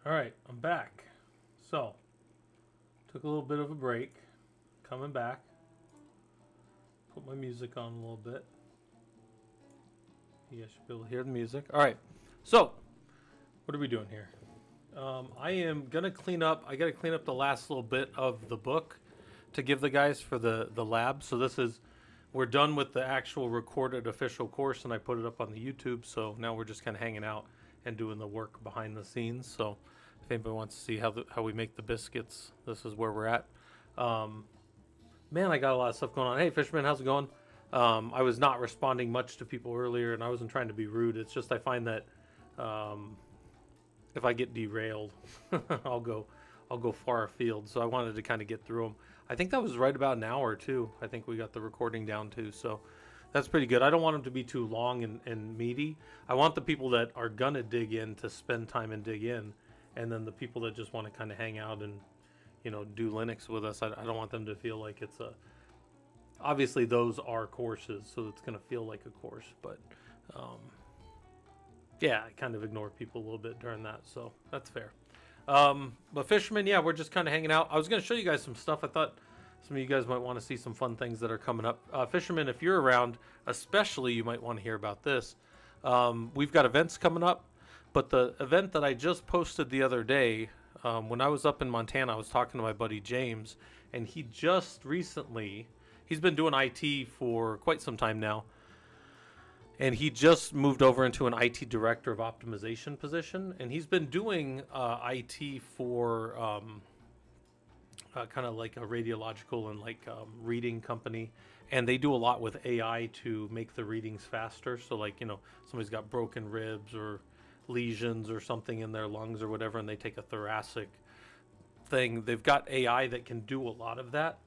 All right, I'm back. So, took a little bit of a break. Coming back. Put my music on a little bit. You guys should be able to hear the music. All right. So, what are we doing here? I am gonna clean up. I gotta clean up the last little bit of the book to give the guys for the lab. So this is we're done with the actual recorded official course, and I put it up on the YouTube. So now we're just kind of hanging out and doing the work behind the scenes. So if anybody wants to see how we make the biscuits, this is where we're at. Man, I got a lot of stuff going on. Hey, Fisherman, how's it going? I was not responding much to people earlier, and I wasn't trying to be rude. It's just I find that if I get derailed, I'll go far afield. So I wanted to kind of get through them. I think that was right about an hour too. I think we got the recording down too. So that's pretty good. I don't want them to be too long and meaty. I want the people that are gonna dig in to spend time and dig in, and then the people that just want to kind of hang out and do Linux with us. I don't want them to feel like it's a. Obviously, those are courses, so it's gonna feel like a course, but. Yeah, I kind of ignore people a little bit during that, so that's fair. But Fisherman, yeah, we're just kind of hanging out. I was going to show you guys some stuff. I thought some of you guys might want to see some fun things that are coming up. Fisherman, if you're around, especially, you might want to hear about this. We've got events coming up, but the event that I just posted the other day, when I was up in Montana, I was talking to my buddy James, and he just recently, he's been doing IT for quite some time now, and he just moved over into an IT director of optimization position, and he's been doing IT for kind of like a radiological and reading company, and they do a lot with AI to make the readings faster. So somebody's got broken ribs or lesions or something in their lungs or whatever, and they take a thoracic thing. They've got AI that can do a lot of that.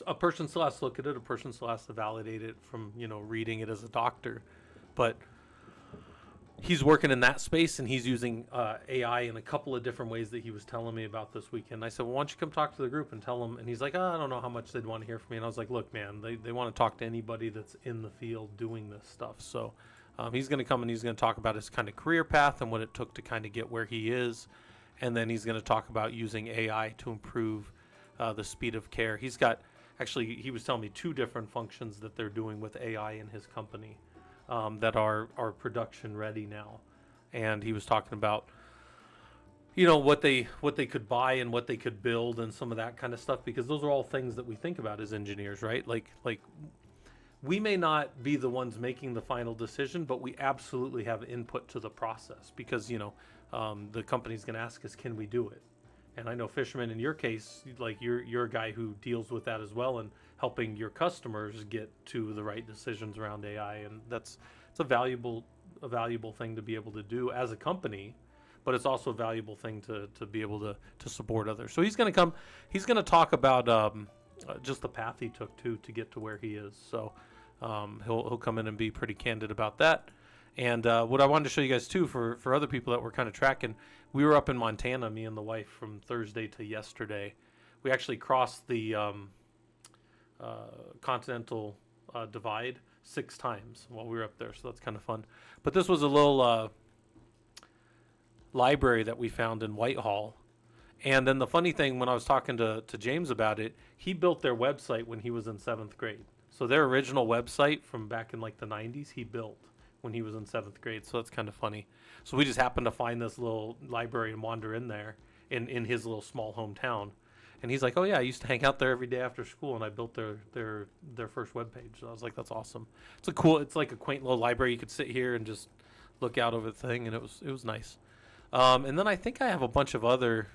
A person still has to look at it. A person still has to validate it from reading it as a doctor, but he's working in that space, and he's using AI in a couple of different ways that he was telling me about this weekend. I said, well, why don't you come talk to the group and tell them? And he's like, I don't know how much they'd want to hear from me. And I was like, look, man, they want to talk to anybody that's in the field doing this stuff. So he's going to come and he's going to talk about his kind of career path and what it took to kind of get where he is, and then he's going to talk about using AI to improve the speed of care. He's got. Actually, he was telling me 2 different functions that they're doing with AI in his company that are production ready now. And he was talking about, what they could buy and what they could build and some of that kind of stuff, because those are all things that we think about as engineers, right? Like we may not be the ones making the final decision, but we absolutely have input to the process, because the company's going to ask us, can we do it? And I know, Fisherman, in your case, you're a guy who deals with that as well, and helping your customers get to the right decisions around AI, and it's a valuable thing to be able to do as a company, but it's also a valuable thing to be able to support others. So he's going to come. He's going to talk about just the path he took to get to where he is. So he'll come in and be pretty candid about that. And what I wanted to show you guys too, for other people that were kind of tracking, we were up in Montana, me and the wife, from Thursday to yesterday. We actually crossed the continental divide 6 times while we were up there, so that's kind of fun. But this was a little library that we found in Whitehall. And then the funny thing, when I was talking to James about it, he built their website when he was in 7th grade. So their original website from back in the 90s, he built when he was in 7th grade. So that's kind of funny. So we just happened to find this little library and wander in there in his little small hometown. And he's like, oh yeah, I used to hang out there every day after school, and I built their first webpage. So I was like, that's awesome. It's like a quaint little library. You could sit here and just look out over the thing, and it was nice. And then I think I have a bunch of other,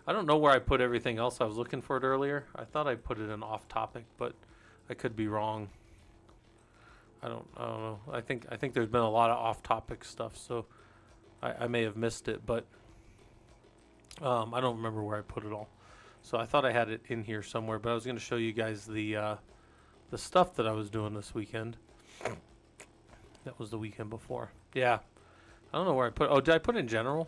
I don't know where I put everything else. I was looking for it earlier. I thought I put it in off topic, but I could be wrong. I don't know. I think there's been a lot of off-topic stuff, so I may have missed it, but I don't remember where I put it all. So I thought I had it in here somewhere, but I was going to show you guys the stuff that I was doing this weekend. That was the weekend before. Yeah. I don't know where I put. Oh, did I put it in general?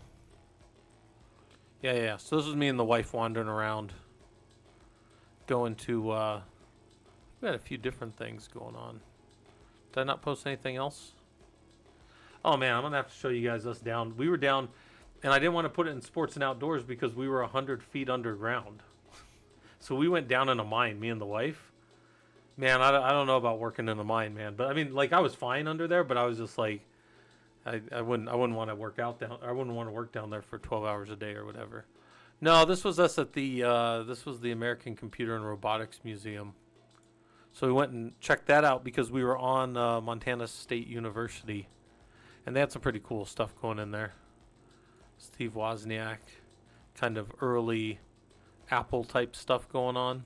Yeah. So this was me and the wife wandering around, going to. We had a few different things going on. Did I not post anything else? Oh man, I'm gonna have to show you guys us down. We were down, and I didn't want to put it in sports and outdoors because we were 100 feet underground. So we went down in a mine, me and the wife. Man, I don't know about working in a mine, man. But I mean, like I was fine under there, but I was just like, I wouldn't want to work out down. I wouldn't want to work down there for 12 hours a day or whatever. No, this was us at the this was the American Computer and Robotics Museum. So we went and checked that out because we were on Montana State University, and they had some pretty cool stuff going in there. Steve Wozniak, kind of early Apple type stuff going on.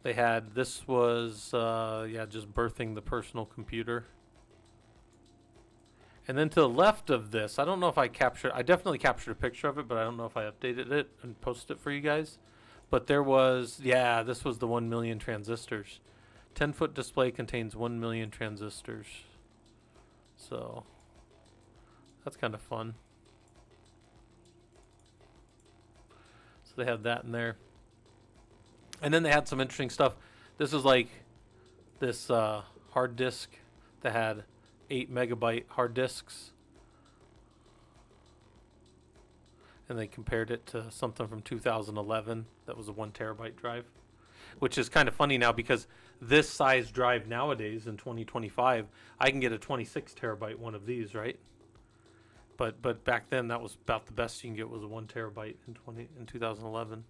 They had, this was yeah, just birthing the personal computer. And then to the left of this, I don't know if I definitely captured a picture of it, but I don't know if I updated it and posted it for you guys. But there was, yeah, this was the 1 million transistors. 10-foot display contains 1 million transistors. So that's kind of fun. So they had that in there. And then they had some interesting stuff. This is like this hard disk that had 8 megabyte hard disks. And they compared it to something from 2011 that was a 1 terabyte drive, which is kind of funny now because this size drive nowadays in 2025, I can get a 26 terabyte one of these, right? But back then that was about the best you can get, was a 1 terabyte in 2011.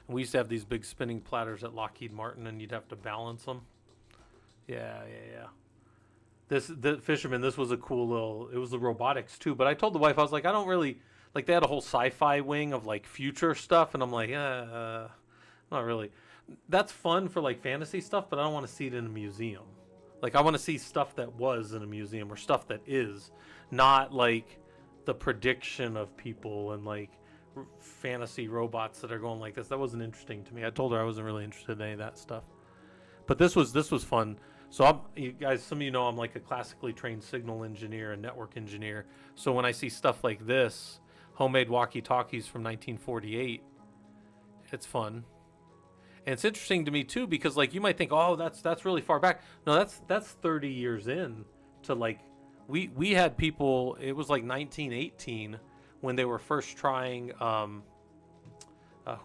And we used to have these big spinning platters at Lockheed Martin, and you'd have to balance them. Yeah. The Fisherman, this was a cool little, it was the robotics too, but I told the wife, I was like, I don't really, like they had a whole sci-fi wing of like future stuff, and I'm like, not really. That's fun for like fantasy stuff, but I don't want to see it in a museum. Like I want to see stuff that was in a museum or stuff that is, not like the prediction of people and like fantasy robots that are going like this. That wasn't interesting to me. I told her I wasn't really interested in any of that stuff. But this was fun. So you guys, some of you know I'm like a classically trained signal engineer and network engineer. So when I see stuff like this, homemade walkie-talkies from 1948, it's fun. And it's interesting to me too because like you might think, oh, that's really far back. No, that's 30 years in to like we had people. It was like 1918 when they were first trying. Who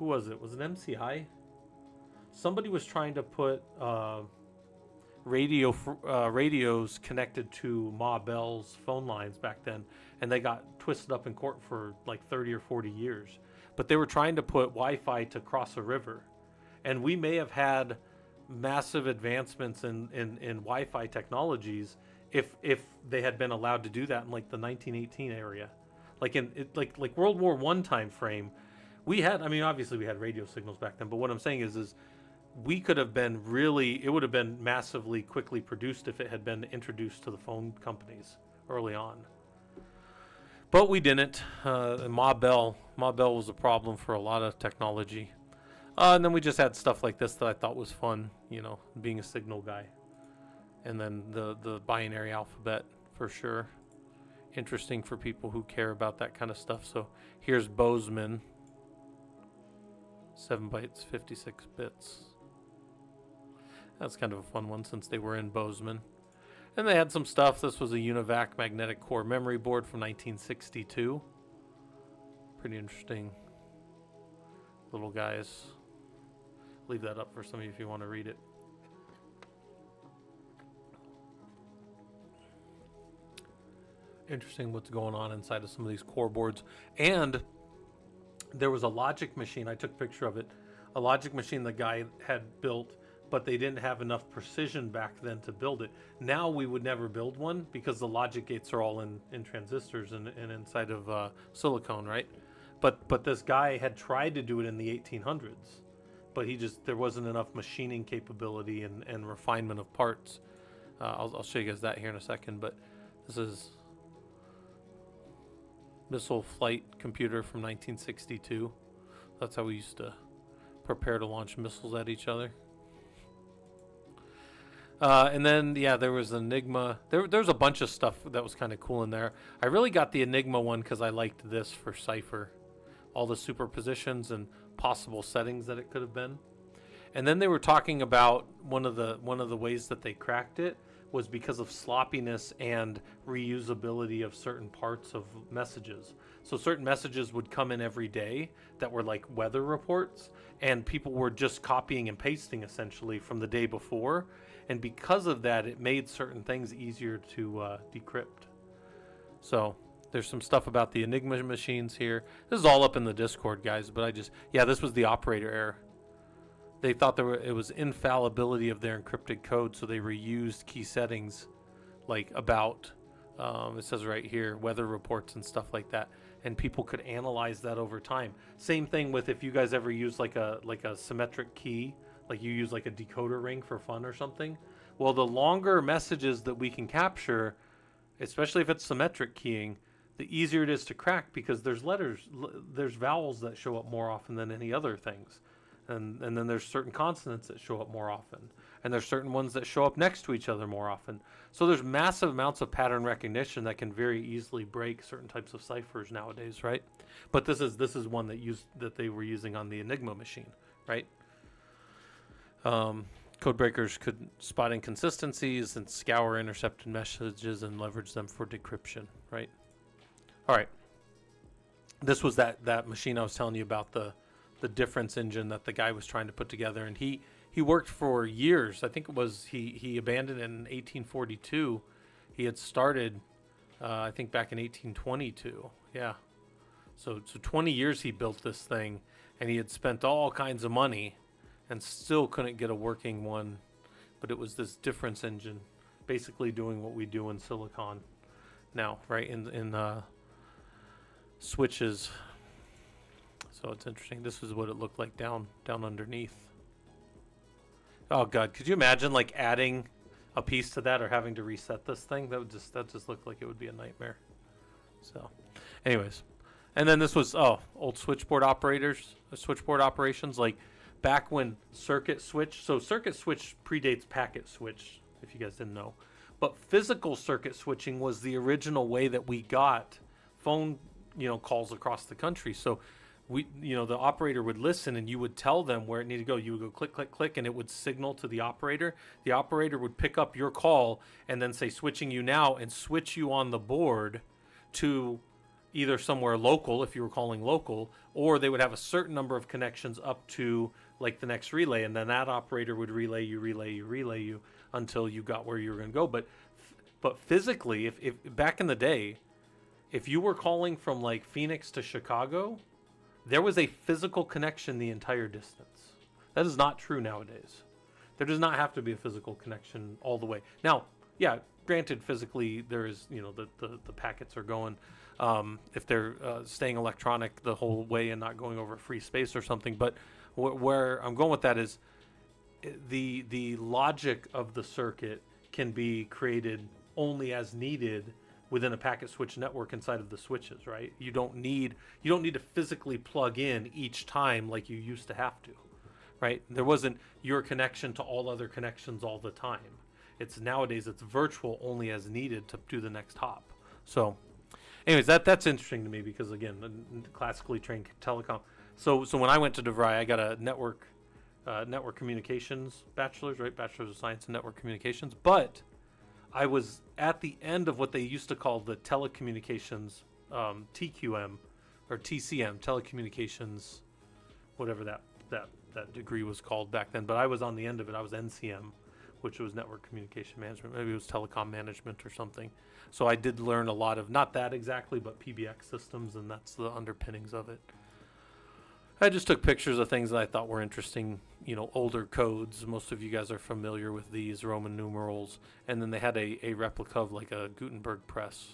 was it? Was it MCI? Somebody was trying to put radios connected to Ma Bell's phone lines back then, and they got twisted up in court for like 30 or 40 years. But they were trying to put Wi-Fi to cross a river, and we may have had massive advancements in Wi-Fi technologies if they had been allowed to do that in like the 1918 area, like in like World War I time frame. We had, I mean, obviously we had radio signals back then, but what I'm saying is we could have been really, it would have been massively quickly produced if it had been introduced to the phone companies early on. But we didn't. Ma Bell was a problem for a lot of technology. And then we just had stuff like this that I thought was fun, you know, being a signal guy. And then the binary alphabet for sure. Interesting for people who care about that kind of stuff. So here's Bozeman. 7 bytes, 56 bits. That's kind of a fun one since they were in Bozeman. And they had some stuff. This was a UNIVAC magnetic core memory board from 1962. Pretty interesting little guys. Leave that up for some of you if you want to read it. Interesting what's going on inside of some of these core boards. And there was a logic machine, I took a picture of it, a logic machine the guy had built, but they didn't have enough precision back then to build it. Now we would never build one because the logic gates are all in transistors and inside of silicone, right? But this guy had tried to do it in the 1800s, but there wasn't enough machining capability and refinement of parts. I'll show you guys that here in a second, but this is missile flight computer from 1962. That's how we used to prepare to launch missiles at each other. And then, yeah, there was Enigma. There's a bunch of stuff that was kind of cool in there. I really got the Enigma one because I liked this for Cipher. All the superpositions and possible settings that it could have been. And then they were talking about one of the ways that they cracked it was because of sloppiness and reusability of certain parts of messages. So certain messages would come in every day that were like weather reports, and people were just copying and pasting essentially from the day before. And because of that, it made certain things easier to decrypt. So there's some stuff about the Enigma machines here. This is all up in the Discord, guys, but this was the operator error. They thought it was infallibility of their encrypted code, so they reused key settings like about, it says right here, weather reports and stuff like that. And people could analyze that over time. Same thing with if you guys ever use like a symmetric key, like you use like a decoder ring for fun or something. Well, the longer messages that we can capture, especially if it's symmetric keying, the easier it is to crack, because there's vowels that show up more often than any other things. And then there's certain consonants that show up more often. And there's certain ones that show up next to each other more often. So there's massive amounts of pattern recognition that can very easily break certain types of ciphers nowadays, right? But this is one that they were using on the Enigma machine, right? Code breakers could spot inconsistencies and scour intercepted messages and leverage them for decryption, right? All right. This was that machine I was telling you about, the difference engine that the guy was trying to put together, and he worked for years. I think it was he abandoned it in 1842. He had started I think back in 1822. Yeah. So 20 years he built this thing, and he had spent all kinds of money and still couldn't get a working one. But it was this difference engine basically doing what we do in silicon now, right? In switches. So it's interesting. This is what it looked like down underneath. Oh God, could you imagine like adding a piece to that or having to reset this thing? That just looked like it would be a nightmare. So, anyways, and then this was old switchboard operations, like back when circuit switch. So circuit switch predates packet switch, if you guys didn't know. But physical circuit switching was the original way that we got phone, calls across the country. So the operator would listen, and you would tell them where it needed to go. You would go click, click, click, and it would signal to the operator. The operator would pick up your call and then say switching you now, and switch you on the board to either somewhere local if you were calling local, or they would have a certain number of connections up to like the next relay, and then that operator would relay you until you got where you were going to go. But physically, if back in the day, if you were calling from like Phoenix to Chicago, there was a physical connection the entire distance. That is not true nowadays. There does not have to be a physical connection all the way. Now, yeah, granted, physically there is, the packets are going, if they're staying electronic the whole way and not going over free space or something. But where I'm going with that is the logic of the circuit can be created only as needed within a packet switch network inside of the switches, right? You don't need to physically plug in each time like you used to have to, right? There wasn't your connection to all other connections all the time. Nowadays it's virtual only as needed to do the next hop. So anyways, that's interesting to me because again, classically trained telecom. So when I went to DeVry, I got a network communications bachelor's, right? Bachelor's of Science in Network Communications, but I was at the end of what they used to call the telecommunications, TQM or TCM, telecommunications, whatever that degree was called back then. But I was on the end of it. I was NCM, which was Network Communication Management. Maybe it was Telecom Management or something. So I did learn a lot of, not that exactly, but PBX systems, and that's the underpinnings of it. I just took pictures of things that I thought were interesting, older codes. Most of you guys are familiar with these Roman numerals. And then they had a replica of like a Gutenberg press.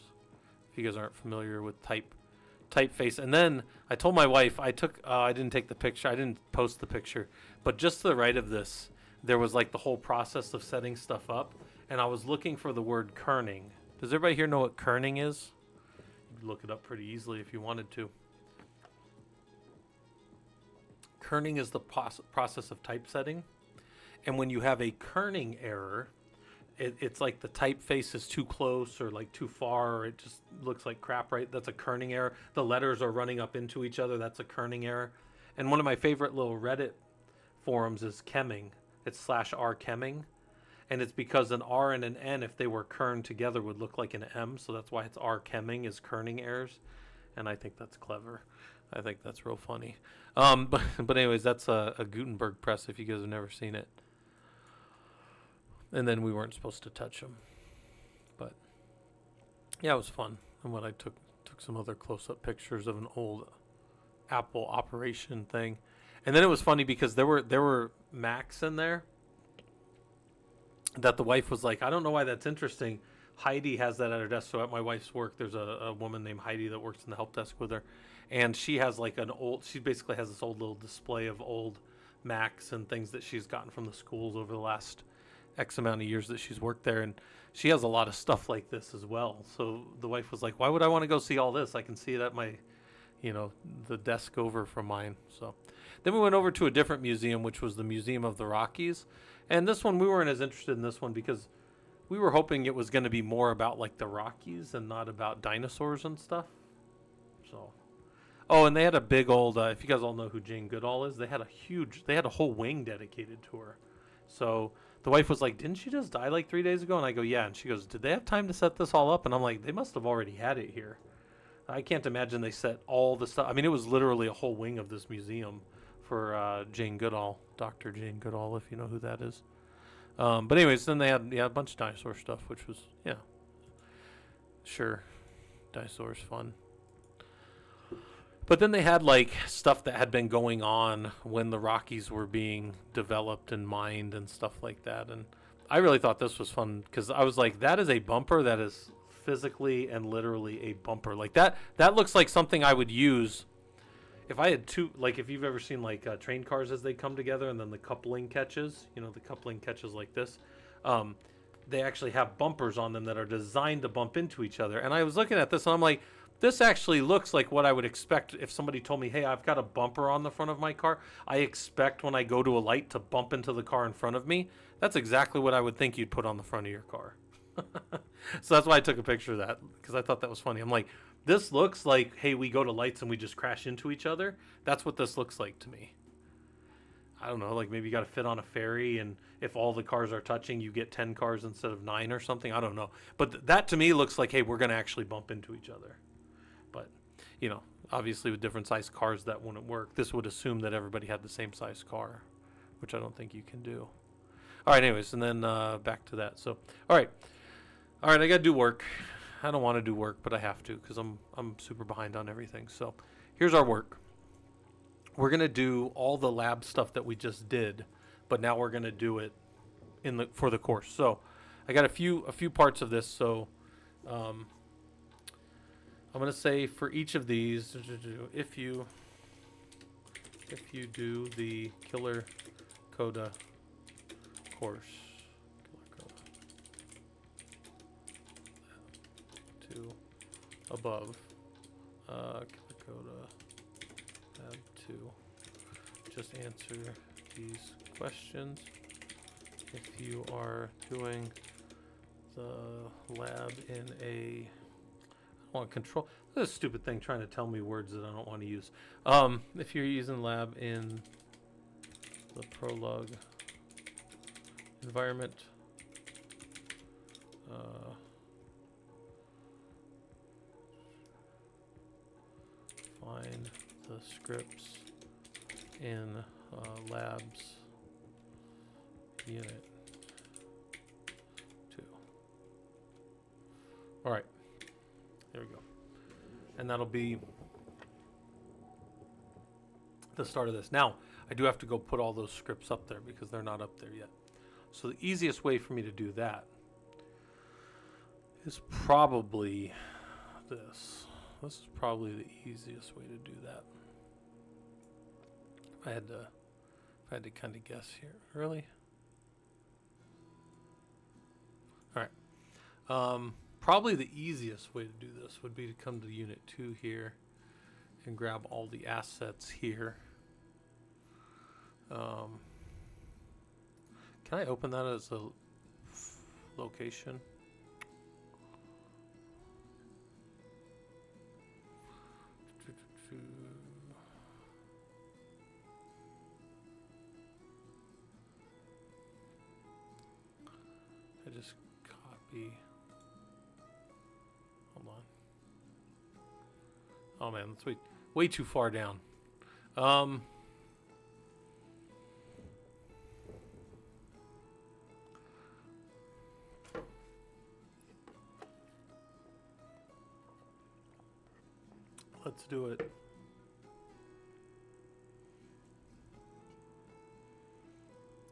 If you guys aren't familiar with typeface. And then I told my wife, I didn't take the picture. I didn't post the picture. But just to the right of this, there was like the whole process of setting stuff up. And I was looking for the word kerning. Does everybody here know what kerning is? You could look it up pretty easily if you wanted to. Kerning is the process of typesetting, and when you have a kerning error, it's like the typeface is too close or like too far, or it just looks like crap, right? That's a kerning error. The letters are running up into each other. That's a kerning error. And one of my favorite little Reddit forums is Kemming. It's /r Kemming, and it's because an R and an N, if they were kerned together, would look like an M, so that's why it's R kemming is kerning errors, and I think that's clever. I think that's real funny. But anyways, that's a Gutenberg press if you guys have never seen it. And then we weren't supposed to touch them, but yeah, it was fun. And when I took some other close-up pictures of an old Apple operation thing, and then it was funny because there were Macs in there that the wife was like, I don't know why that's interesting. Heidi has that at her desk. So at my wife's work, there's a woman named Heidi that works in the help desk with her, and she has like she basically has this old little display of old Macs and things that she's gotten from the schools over the last X amount of years that she's worked there, and she has a lot of stuff like this as well. So the wife was like, why would I want to go see all this? I can see it at my, the desk over from mine. So then we went over to a different museum, which was the Museum of the Rockies. And this one, we weren't as interested in this one because we were hoping it was going to be more about like the Rockies and not about dinosaurs and stuff. So, oh, and they had a big old, if you guys all know who Jane Goodall is, they had a whole wing dedicated to her. So the wife was like, didn't she just die like 3 days ago? And I go, yeah. And she goes, did they have time to set this all up? And I'm like, they must have already had it here. I can't imagine they set all the stuff. I mean, it was literally a whole wing of this museum for Jane Goodall, Dr. Jane Goodall, if you know who that is. But anyways, then they had a bunch of dinosaur stuff, which was, sure, dinosaurs fun. But then they had like stuff that had been going on when the Rockies were being developed and mined and stuff like that. And I really thought this was fun because I was like, that is a bumper that is physically and literally a bumper. Like that looks like something I would use if I had two, like if you've ever seen like train cars as they come together and then the coupling catches, the coupling catches like this. They actually have bumpers on them that are designed to bump into each other. And I was looking at this and I'm like, this actually looks like what I would expect if somebody told me, hey, I've got a bumper on the front of my car. I expect when I go to a light to bump into the car in front of me. That's exactly what I would think you'd put on the front of your car. So that's why I took a picture of that, because I thought that was funny. I'm like, this looks like, hey, we go to lights and we just crash into each other. That's what this looks like to me. I don't know, like maybe you got to fit on a ferry, and if all the cars are touching, you get 10 cars instead of 9 or something. I don't know. But that to me looks like, hey, we're going to actually bump into each other. But, obviously with different size cars, that wouldn't work. This would assume that everybody had the same size car, which I don't think you can do. All right, anyways, and then back to that. So, all right, I got to do work. I don't want to do work, but I have to because I'm super behind on everything. So here's our work. We're going to do all the lab stuff that we just did, but now we're going to do it for the course. So I got a few parts of this. So I'm going to say for each of these, if you do the Killer Coda course, to above, Killer Coda tab 2, just answer these questions. If you are doing the lab in a, I don't want control, this is a stupid thing trying to tell me words that I don't want to use. If you're using lab in the ProLUG environment, find the scripts in labs unit 2. All right, there we go. And that'll be the start of this. Now, I do have to go put all those scripts up there because they're not up there yet. So the easiest way for me to do that is probably this. This is probably the easiest way to do that. If I had to kind of guess here. Really? All right. Probably the easiest way to do this would be to come to Unit 2 here and grab all the assets here. Can I open that as a location? just copy. Hold on. Oh man, that's way too far down. Let's do it.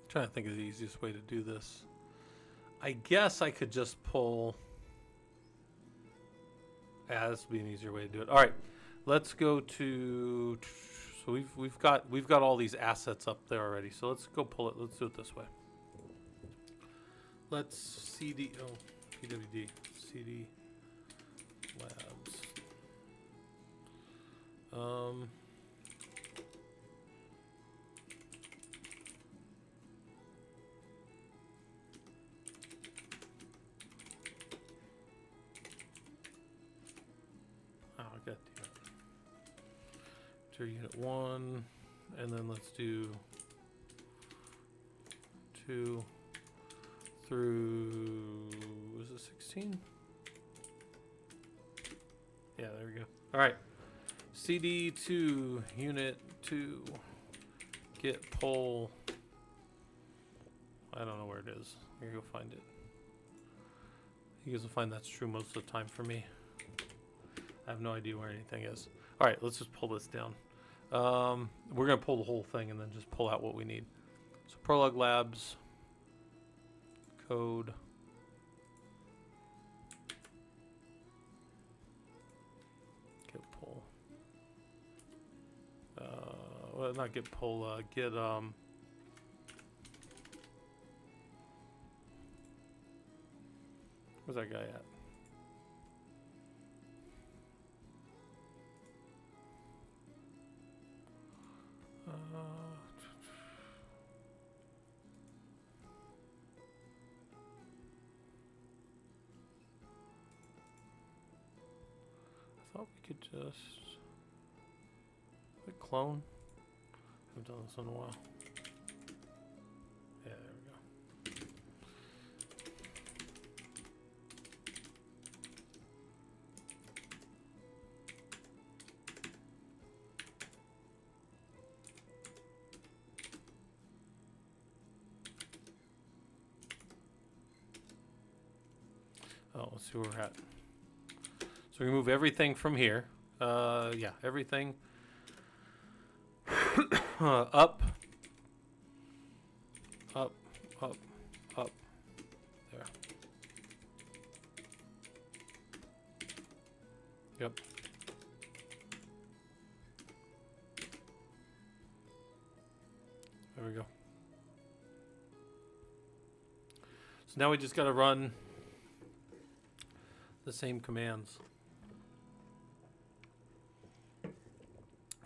Trying to think of the easiest way to do this. I guess I could just pull. This would be an easier way to do it. All right, let's go to. So we've got all these assets up there already. So let's go pull it. Let's do it this way. Let's cd pwd cd labs. Unit 1, and then let's do 2 through, was it 16? Yeah, there we go. All right, CD2 unit 2 get poll. I don't know where it is. Here, go find it. You guys will find that's true most of the time for me. I have no idea where anything is. All right, let's just pull this down. We're going to pull the whole thing and then just pull out what we need. So ProLUG Labs, code, get pull, well, not get pull, get, where's that guy at? I thought we could just clone. I've done this in a while. Yeah, there we go. Oh, let's see where we're at. So we move everything from here. Yeah, everything up, up, up, up. There. Yep. There we go. So now we just got to run the same commands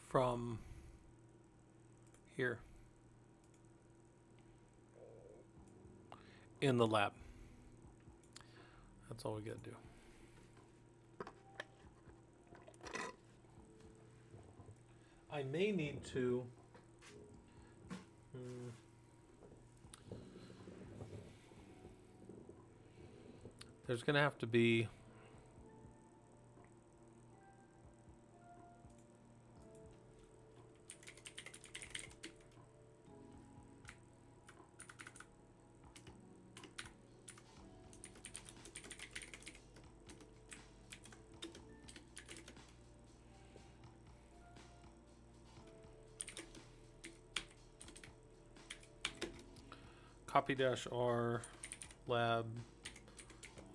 from here in the lab. That's all we got to do. I may need to there's going to have to be copy-r lab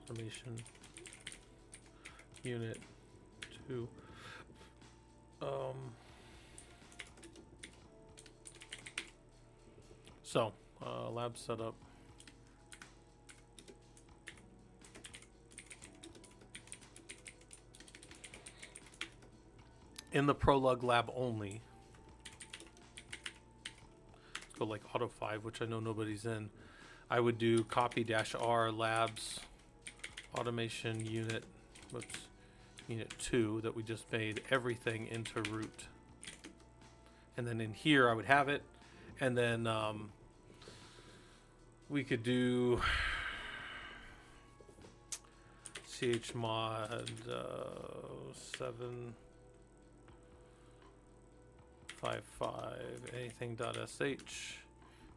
automation unit 2. So lab setup. In the ProLUG lab only. Go like auto 5, which I know nobody's in. I would do copy-r labs automation unit, unit 2 that we just made everything into root. And then in here I would have it, and then we could do chmod 755 anything.sh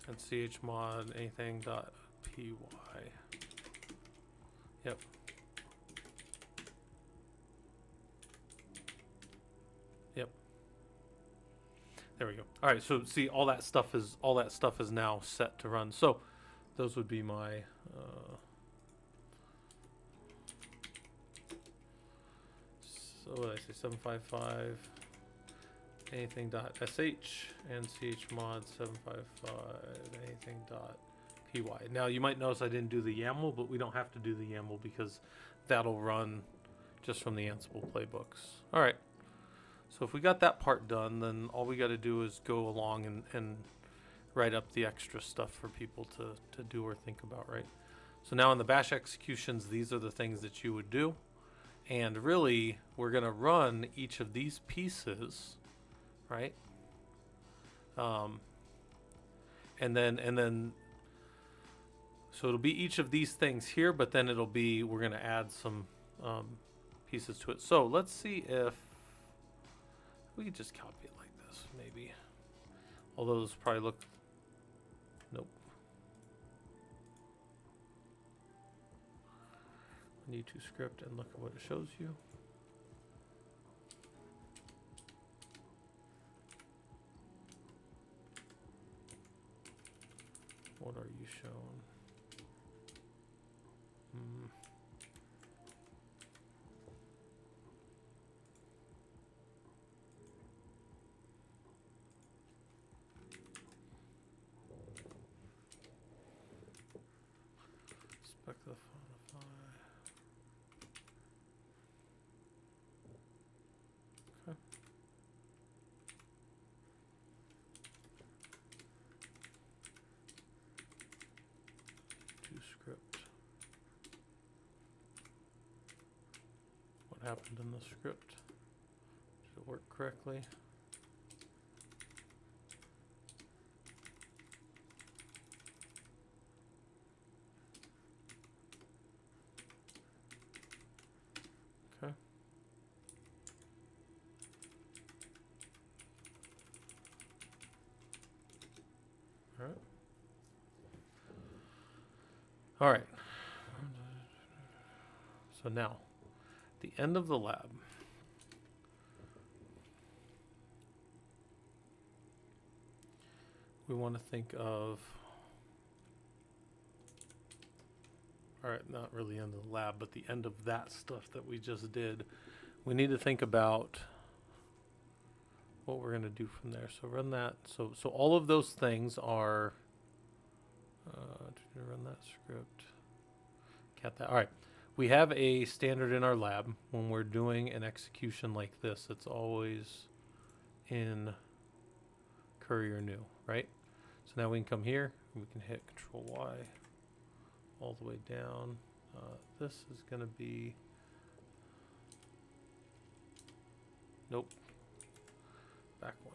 and chmod anything.py. Yep. Yep. There we go. All right. So see, all that stuff is now set to run. So those would be my. So what did I say? 755 anything.sh and chmod 755 anything.py. Now you might notice I didn't do the YAML, but we don't have to do the YAML because that'll run just from the Ansible playbooks. All right. So if we got that part done, then all we got to do is go along and write up the extra stuff for people to do or think about, right? So now in the bash executions, these are the things that you would do. And really, we're going to run each of these pieces, right? And then, so it'll be each of these things here, but then it'll be, we're going to add some pieces to it. So let's see if we could just copy it like this, maybe. Although this probably look, nope. Need to script and look at what it shows you. What are you shown? Spec the fontify. Okay. To script. What happened in the script? Did it work correctly? Okay. All right. All right. So now, at the end of the lab, we want to think of, all right, not really end of the lab, but the end of that stuff that we just did. We need to think about what we're going to do from there. So run that. So all of those things are, run that script. Cat that. All right. We have a standard in our lab when we're doing an execution like this. It's always in Courier New, right? So now we can come here. We can hit Control Y all the way down. This is going to be, nope, back one.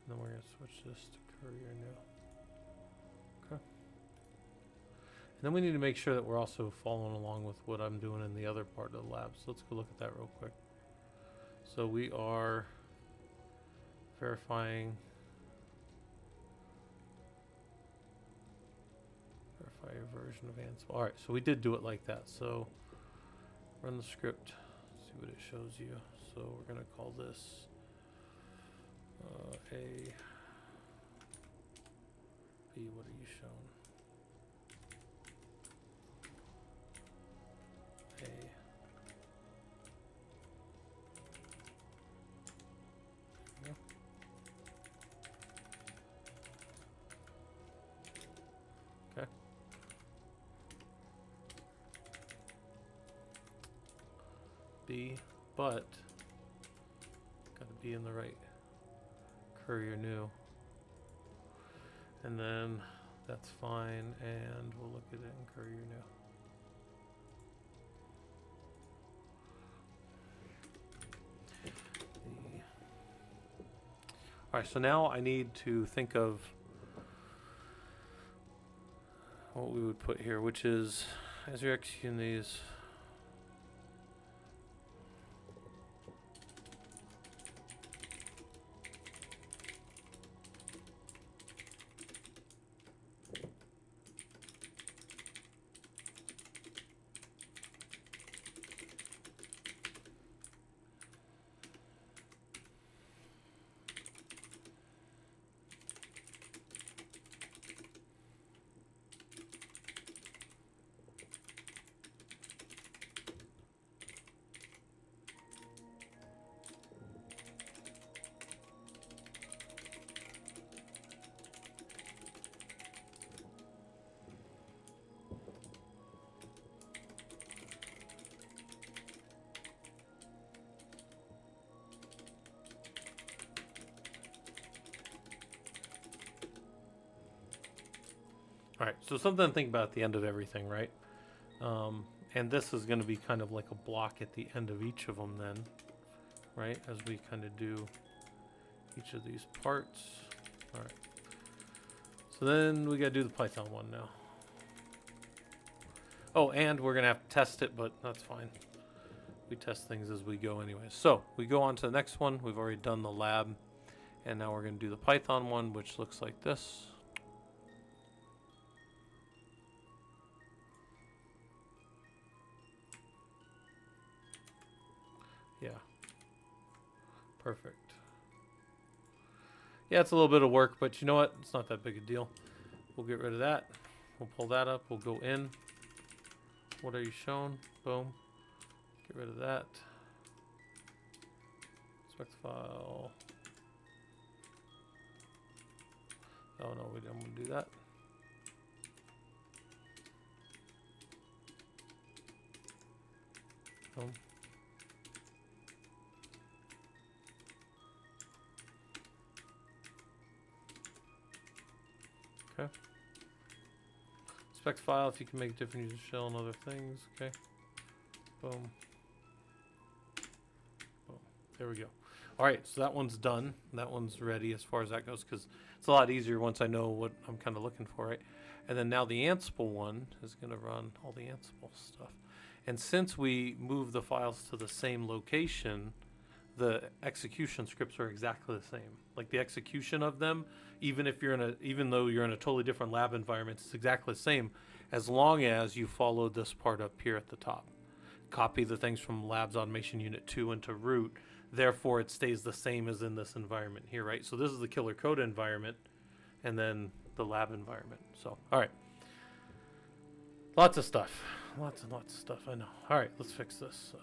And then we're going to switch this to Courier New. Okay. And then we need to make sure that we're also following along with what I'm doing in the other part of the lab. So let's go look at that real quick. So we are verifying, verify your version of Ansible. All right, so we did do it like that. So run the script, see what it shows you. So we're going to call this A, B, what are you shown? A. There we go. Okay. B, but gotta be in the right Courier New. And then that's fine, and we'll look at it in Courier New. All right, so now I need to think of what we would put here, which is as you're executing these. All right, so something to think about at the end of everything, right? And this is going to be kind of like a block at the end of each of them then, right? As we kind of do each of these parts. All right. So then we got to do the Python one now. Oh, and we're going to have to test it, but that's fine. We test things as we go anyway. So we go on to the next one. We've already done the lab. And now we're going to do the Python one, which looks like this. Yeah. Perfect. Yeah, it's a little bit of work, but you know what? It's not that big a deal. We'll get rid of that. We'll pull that up. We'll go in. What are you shown? Boom. Get rid of that. Select file. Oh no, we don't want to do that. Boom. Okay. Spec file if you can make different user shell and other things. Okay. Boom. Boom. There we go. All right, so that one's done. That one's ready as far as that goes because it's a lot easier once I know what I'm kind of looking for, right? And then now the Ansible one is going to run all the Ansible stuff. And since we move the files to the same location, the execution scripts are exactly the same. Like the execution of them, even though you're in a totally different lab environment, it's exactly the same as long as you follow this part up here at the top. Copy the things from Labs Automation Unit 2 into root. Therefore, it stays the same as in this environment here, right? So this is the killer code environment and then the lab environment. So, all right. Lots of stuff. Lots and lots of stuff, I know. All right, let's fix this.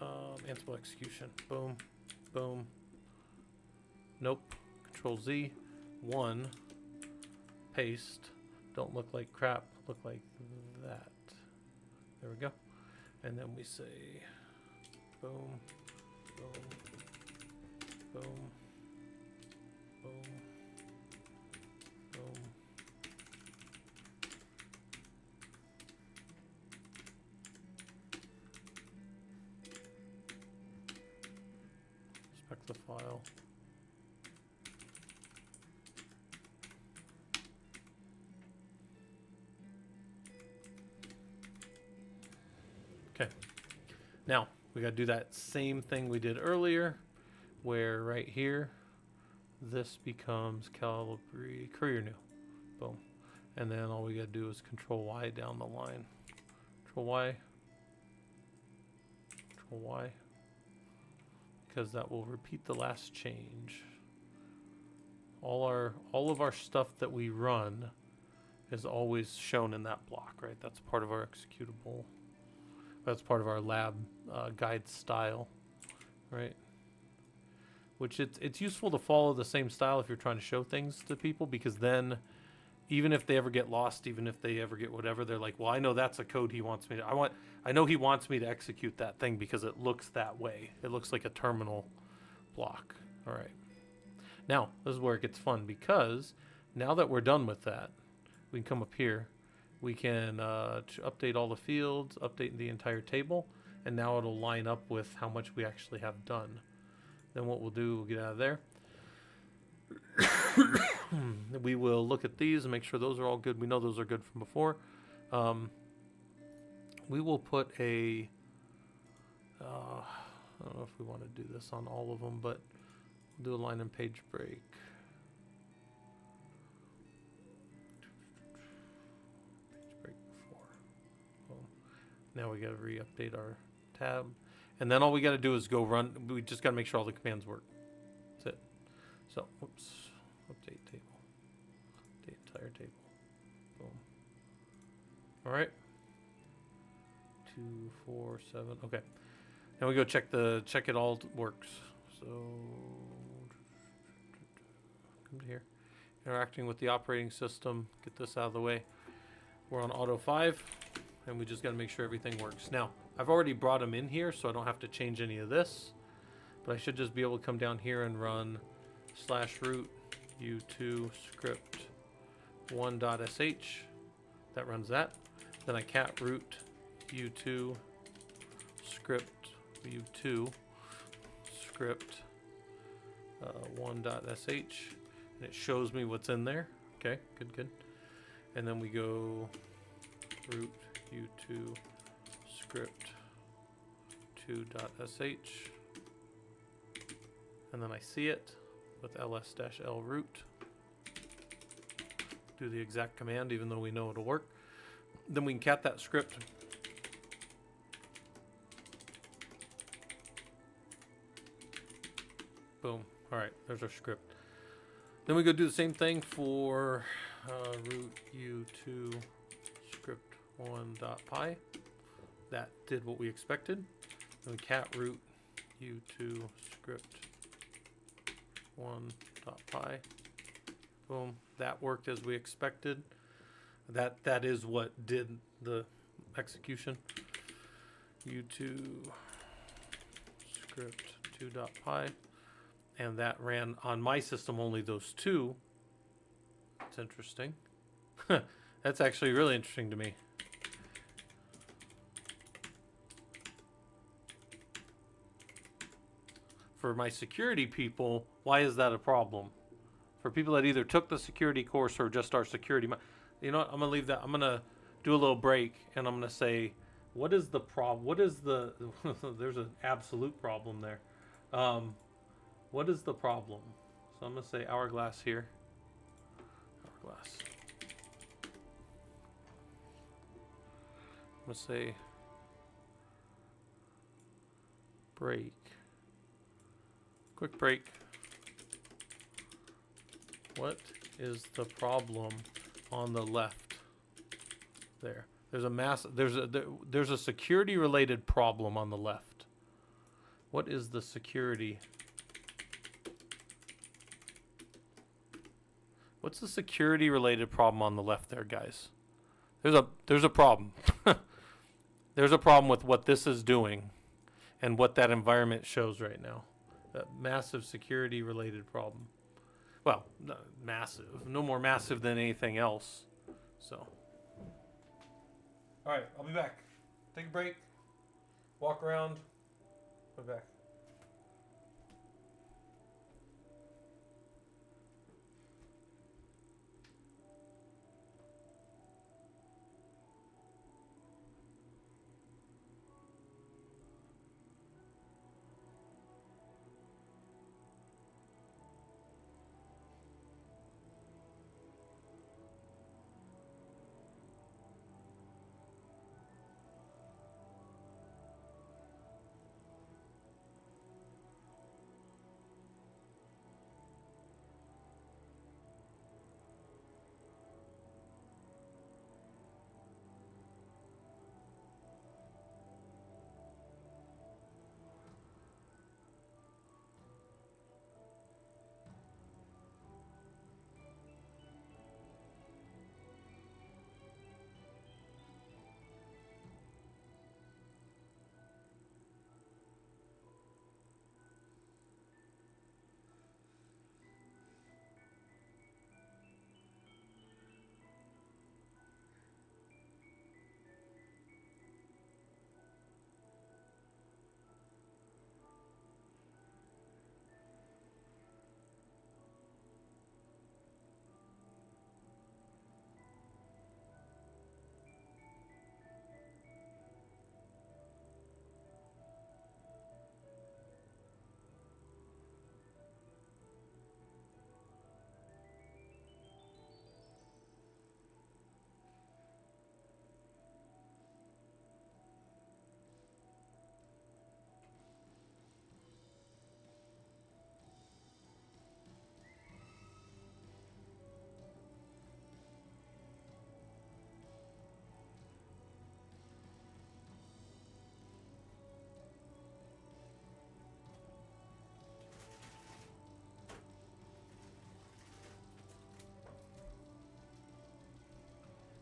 Ansible execution. Boom. Boom. Nope. Control Z. 1. Paste. Don't look like crap. Look like that. There we go. And then we say boom, boom, boom, boom, boom. Spec the file. Okay. Now, we got to do that same thing we did earlier, where right here, this becomes Calibri Courier New. Boom. And then all we got to do is Control Y down the line. Control Y. Control Y. Because that will repeat the last change. All of our stuff that we run is always shown in that block, right? That's part of our executable. That's part of our lab guide style, right? Which it's useful to follow the same style if you're trying to show things to people, because then even if they ever get lost, even if they ever get whatever, they're like, well, I know that's a code he wants me to, I know he wants me to execute that thing because it looks that way. It looks like a terminal block. All right. Now, this is where it gets fun, because now that we're done with that, we can come up here. We can update all the fields, update the entire table, and now it'll line up with how much we actually have done. Then what we'll do, we'll get out of there. We will look at these and make sure those are all good. We know those are good from before. we will put a, I don't know if we want to do this on all of them, but we'll do a line and page break. Page break 4. Boom. Now we got to re-update our tab. And then all we got to do is go run. We just got to make sure all the commands work. That's it. So, whoops. Update table. Update entire table. Boom. All right. 2, 4, 7. Okay. Now we go check it all works. So come to here. Interacting with the operating system. Get this out of the way. We're on auto 5, and we just got to make sure everything works. Now, I've already brought them in here, so I don't have to change any of this. But I should just be able to come down here and run /root u2 script 1.sh. That runs that. Then I cat root u2 script u2 script 1.sh, and it shows me what's in there. Okay, good. And then we go root u2 script 2.sh, and then I see it with ls-l root. Do the exact command, even though we know it'll work. Then we can cat that script. Boom. All right, there's our script. Then we go do the same thing for root u2 script 1.py. That did what we expected. Then we cat root u2 script 1.py. Boom. That worked as we expected. That is what did the execution. u2 script 2.py. And that ran on my system only those two. It's interesting. That's actually really interesting to me. For my security people, why is that a problem? For people that either took the security course or just are security, you know what? I'm gonna leave that. I'm gonna do a little break, and I'm gonna say, what is the problem? What is the? There's an absolute problem there. What is the problem? So I'm gonna say hourglass here. Hourglass. I'm gonna say break. Quick break. What is the problem on the left? There. There's a security related problem on the left. What is the security? What's the security related problem on the left there, guys? There's a problem. There's a problem with what this is doing and what that environment shows right now. A massive security related problem. Well, massive. No more massive than anything else. So. All right, I'll be back. Take a break. Walk around. I'll be back.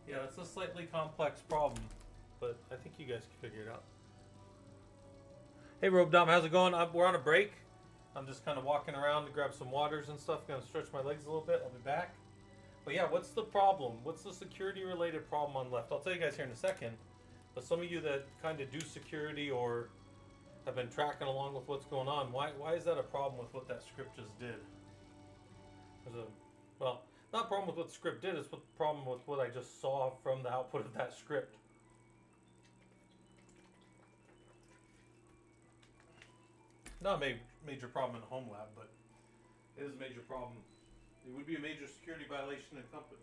Yeah, it's a slightly complex problem, but I think you guys can figure it out. Hey, Robe Dom, how's it going? We're on a break. I'm just kind of walking around to grab some waters and stuff. Gonna stretch my legs a little bit. I'll be back. But yeah, what's the problem? What's the security-related problem on left? I'll tell you guys here in a second. But some of you that kind of do security or have been tracking along with what's going on, why is that a problem with what that script just did? There's a, well, not a problem with what the script did, it's what the problem with what I just saw from the output of that script. Not a major problem in a home lab, but it is a major problem. It would be a major security violation in company.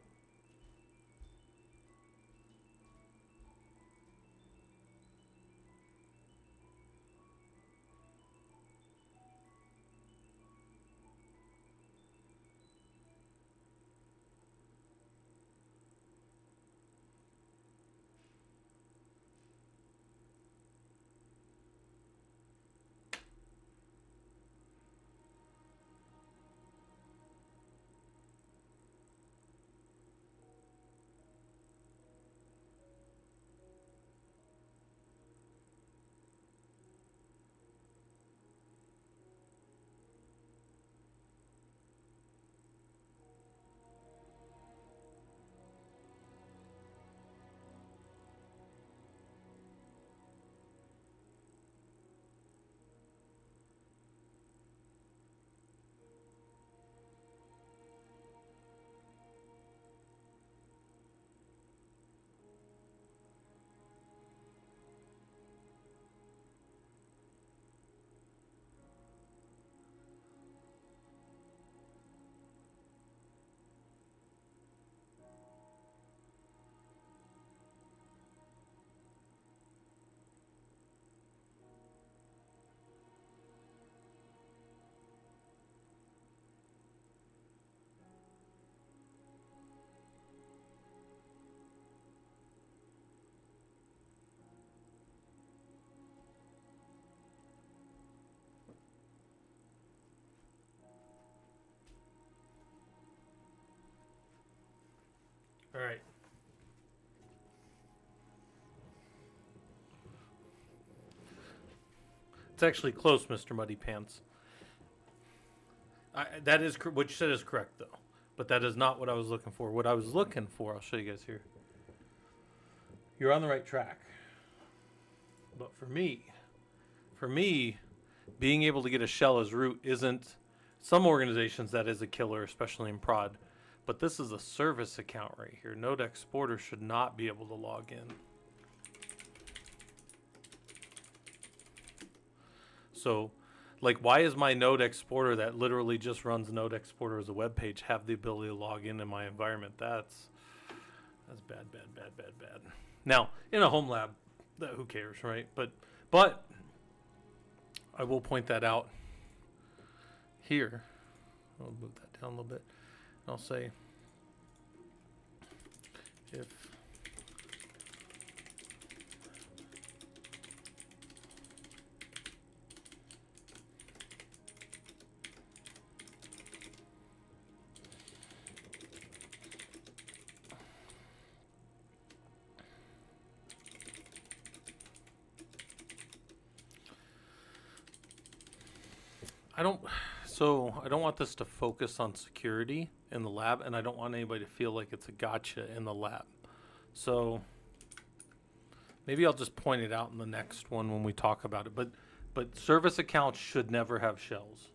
All right. It's actually close, Mr. Muddy Pants. That is what you said is correct, though. But that is not what I was looking for. What I was looking for, I'll show you guys here. You're on the right track. But for me, being able to get a shell as root isn't. Some organizations that is a killer, especially in prod. But this is a service account right here. Node exporter should not be able to log in. So, like, why is my node exporter that literally just runs node exporter as a web page have the ability to log in my environment? That's bad. Now, in a home lab, who cares, right? But I will point that out here. I'll move that down a little bit. I'll say if I don't want this to focus on security in the lab, and I don't want anybody to feel like it's a gotcha in the lab. So maybe I'll just point it out in the next one when we talk about it. But service accounts should never have shells.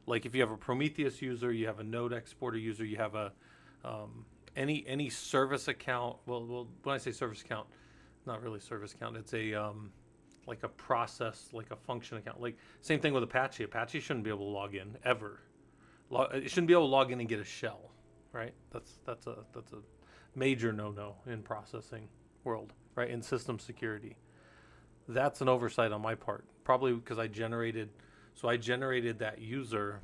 Like if you have a Prometheus user, you have a node exporter user, you have a any service account. Well, when I say service account, not really service account. It's a like a process, like a function account. Like same thing with Apache. Apache shouldn't be able to log in ever. It shouldn't be able to log in and get a shell, right? That's a major no-no in processing world, right? In system security. That's an oversight on my part, probably because I generated that user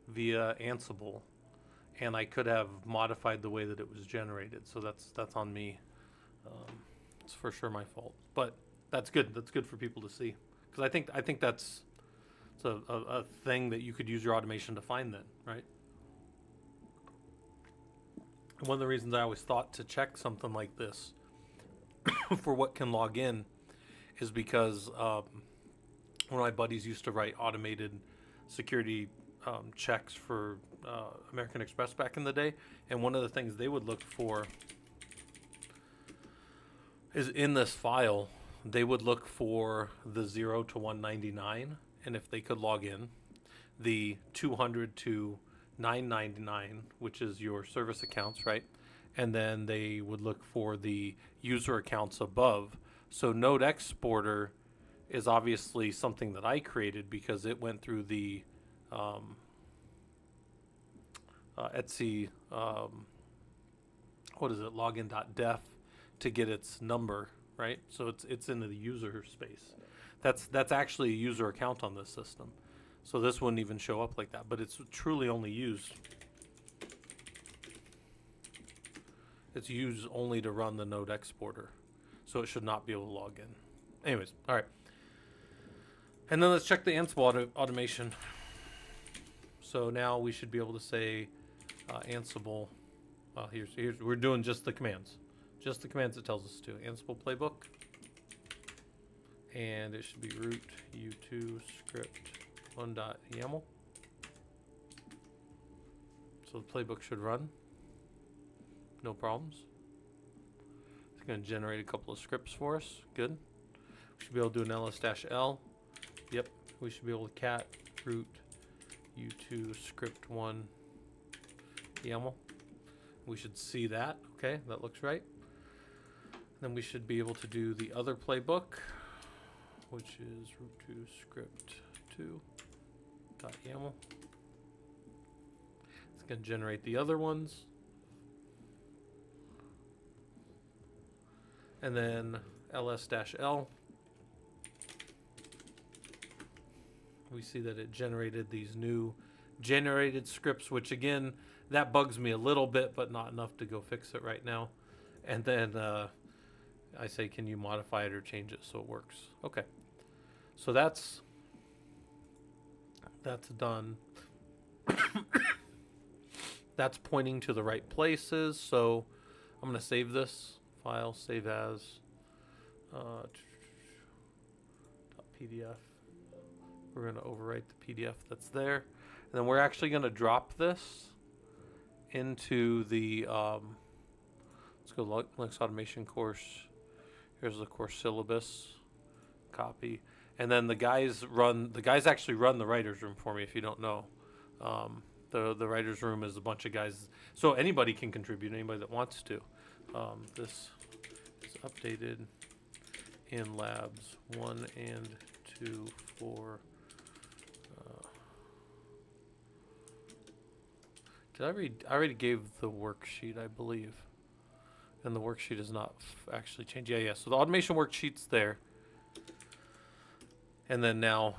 via Ansible, and I could have modified the way that it was generated. So that's on me. It's for sure my fault, but that's good. That's good for people to see, because I think that's a thing that you could use your automation to find then, right? One of the reasons I always thought to check something like this for what can log in is because one of my buddies used to write automated security checks for American Express back in the day, and one of the things they would look for is in this file, they would look for the 0 to 199, and if they could log in, the 200 to 999, which is your service accounts, right? And then they would look for the user accounts above. So Node Exporter is obviously something that I created because it went through the Etsy, what is it, login.def to get its number, right? So it's into the user space. That's actually a user account on this system. So this wouldn't even show up like that, but it's truly only used. It's used only to run the Node Exporter. So it should not be able to log in. Anyways, all right. And then let's check the Ansible automation. So now we should be able to say Ansible. Well, here's we're doing just the commands. Just the commands it tells us to. Ansible playbook. And it should be root u2 script 1.yaml. So the playbook should run. No problems. It's going to generate a couple of scripts for us. Good. We should be able to do an ls-l. Yep. We should be able to cat root u2 script 1 YAML. We should see that. Okay, that looks right. Then we should be able to do the other playbook, which is root2 script 2.yaml. It's going to generate the other ones. And then ls-l. We see that it generated these new generated scripts, which again, that bugs me a little bit, but not enough to go fix it right now. And then I say, can you modify it or change it so it works? Okay. So that's done. That's pointing to the right places. So I'm going to save this file, save as .pdf. We're going to overwrite the PDF that's there. And then we're actually going to drop this into the, let's go Linux automation course. Here's the course syllabus, copy. And then the guys actually run the writer's room for me, if you don't know. The writer's room is a bunch of guys. So anybody can contribute, anybody that wants to. This is updated in labs 1 and 2 for I already gave the worksheet, I believe. And the worksheet is not actually changed. Yeah. So the automation worksheet's there. And then now,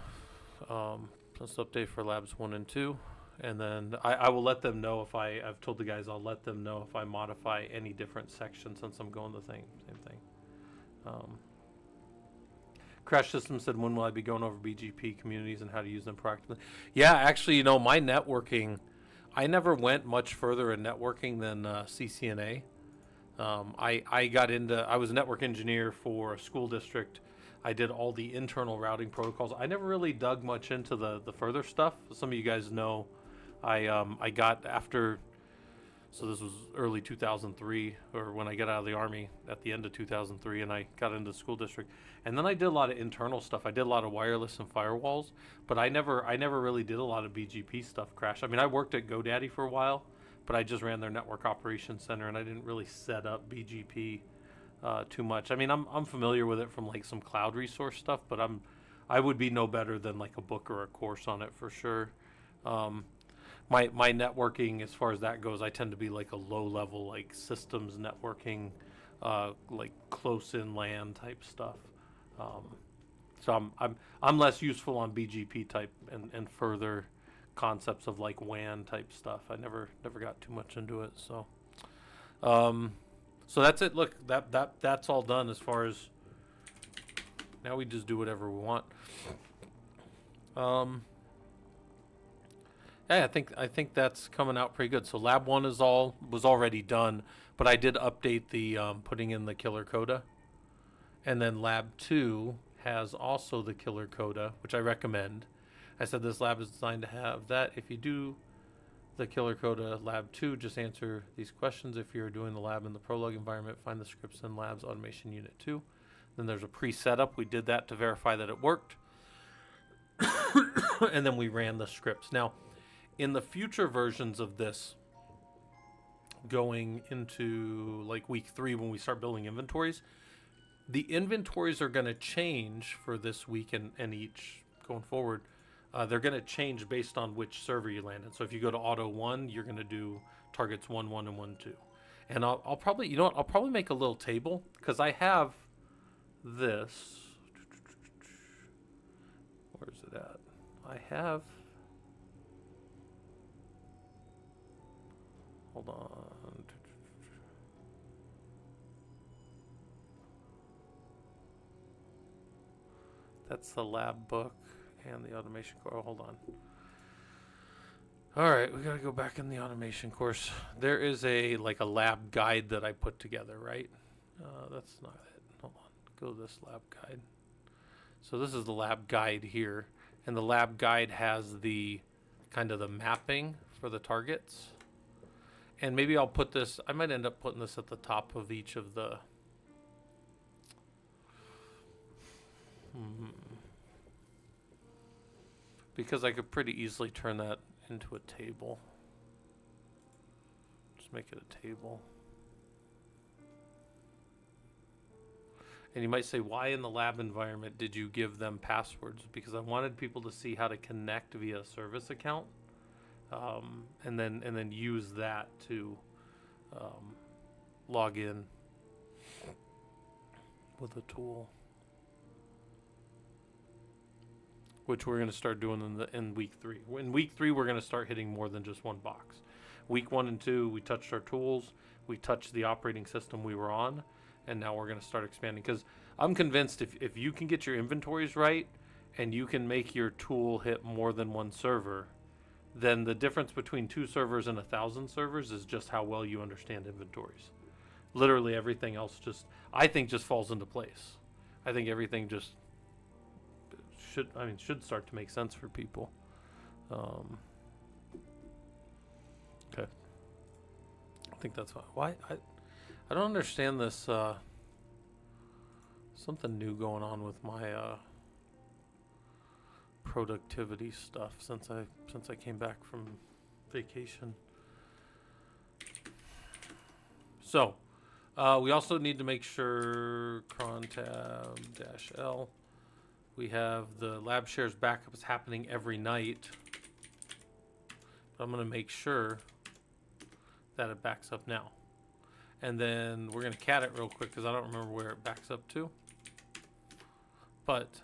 let's update for labs 1 and 2. And then I will let them know if I've told the guys I'll let them know if I modify any different section since I'm going the same thing. Crash System said, when will I be going over BGP communities and how to use them proactively? Yeah, actually, my networking, I never went much further in networking than CCNA. I was a network engineer for a school district. I did all the internal routing protocols. I never really dug much into the further stuff. Some of you guys know I got after, so this was early 2003, or when I got out of the Army at the end of 2003, and I got into the school district. And then I did a lot of internal stuff. I did a lot of wireless and firewalls, but I never really did a lot of BGP stuff, Crash. I mean, I worked at GoDaddy for a while, but I just ran their network operations center, and I didn't really set up BGP too much. I mean, I'm familiar with it from like some cloud resource stuff, but I would be no better than like a book or a course on it for sure. My networking, as far as that goes, I tend to be like a low level, like systems networking, like close in LAN type stuff. So I'm less useful on BGP type and further concepts of like WAN type stuff. I never got too much into it. So so that's it. Look, that's all done as far as now we just do whatever we want. Yeah, I think that's coming out pretty good. So lab one was already done, but I did update the putting in the killer coda, and then lab two has also the killer coda, which I recommend. I said this lab is designed to have that. If you do the killer coda lab two, just answer these questions. If you're doing the lab in the ProLUG environment, find the scripts in labs automation unit 2. Then there's a pre-setup. We did that to verify that it worked. And then we ran the scripts. Now, in the future versions of this, going into like week 3 when we start building inventories, the inventories are going to change for this week and each going forward. They're going to change based on which server you land in. So if you go to Auto 1, you're going to do targets 1, 1, and 1, 2. And I'll probably, you know what, I'll probably make a little table because I have this. Where's it at? I have. Hold on. That's the lab book and the automation course. Oh, hold on. All right, we gotta go back in the automation course. There is a lab guide that I put together, right? That's not it. Hold on. Go to this lab guide. So this is the lab guide here, and the lab guide has the kind of the mapping for the targets. And maybe I'll put this. I might end up putting this at the top of each of the. Because I could pretty easily turn that into a table. Just make it a table. And you might say, why in the lab environment did you give them passwords? Because I wanted people to see how to connect via a service account, and then use that to log in with a tool, which we're going to start doing in week 3. In week 3, we're going to start hitting more than just one box. Week 1 and 2, we touched our tools, we touched the operating system we were on, and now we're going to start expanding. Because I'm convinced if you can get your inventories right and you can make your tool hit more than one server, then the difference between 2 servers and 1,000 servers is just how well you understand inventories. Literally everything else I think just falls into place. I think everything just should start to make sense for people. Okay. I think that's why I don't understand this. Something new going on with my productivity stuff since I came back from vacation. So we also need to make sure cron tab -L. We have the lab shares backup is happening every night. But I'm going to make sure that it backs up now. And then we're going to cat it real quick because I don't remember where it backs up to. But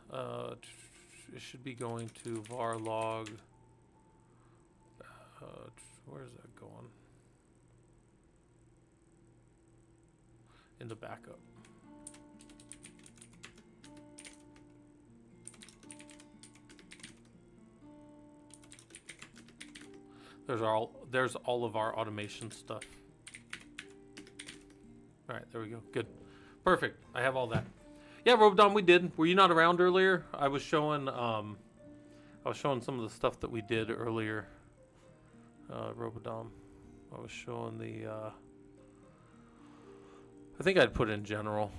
it should be going to var log. Where is that going? Into backup. There's all of our automation stuff. All right, there we go. Good. Perfect. I have all that. Yeah, Robodom, we did. Were you not around earlier? I was showing some of the stuff that we did earlier. Robodom. I was showing the I think I'd put in general.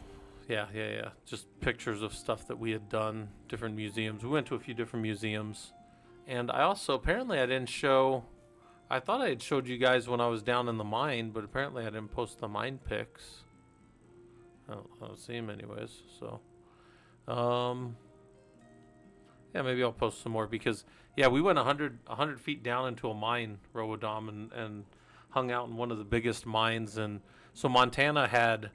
Yeah. Just pictures of stuff that we had done, different museums. We went to a few different museums. And I also, apparently I didn't show, I thought I had showed you guys when I was down in the mine, but apparently I didn't post the mine pics. I don't see them anyways, so. Yeah, maybe I'll post some more because, yeah, we went 100 feet down into a mine, Robodom, and hung out in one of the biggest mines. And so Montana had,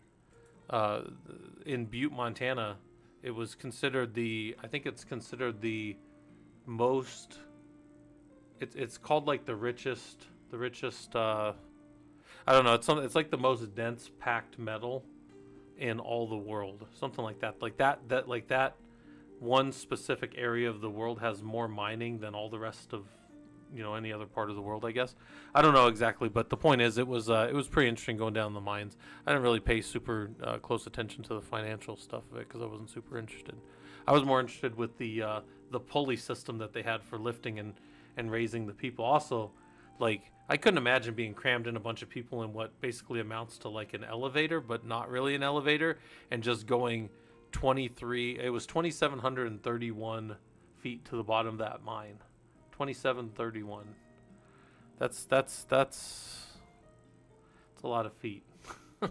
in Butte, Montana, it was considered I think it's considered the most, it's called like the richest, I don't know, it's like the most dense packed metal in all the world, something like that. Like that one specific area of the world has more mining than all the rest of any other part of the world, I guess. I don't know exactly, but the point is, it was pretty interesting going down the mines. I didn't really pay super close attention to the financial stuff of it because I wasn't super interested. I was more interested with the pulley system that they had for lifting and raising the people. Also, like, I couldn't imagine being crammed in a bunch of people in what basically amounts to like an elevator, but not really an elevator, and just going 2,731 feet to the bottom of that mine. 2,731. That's a lot of feet. So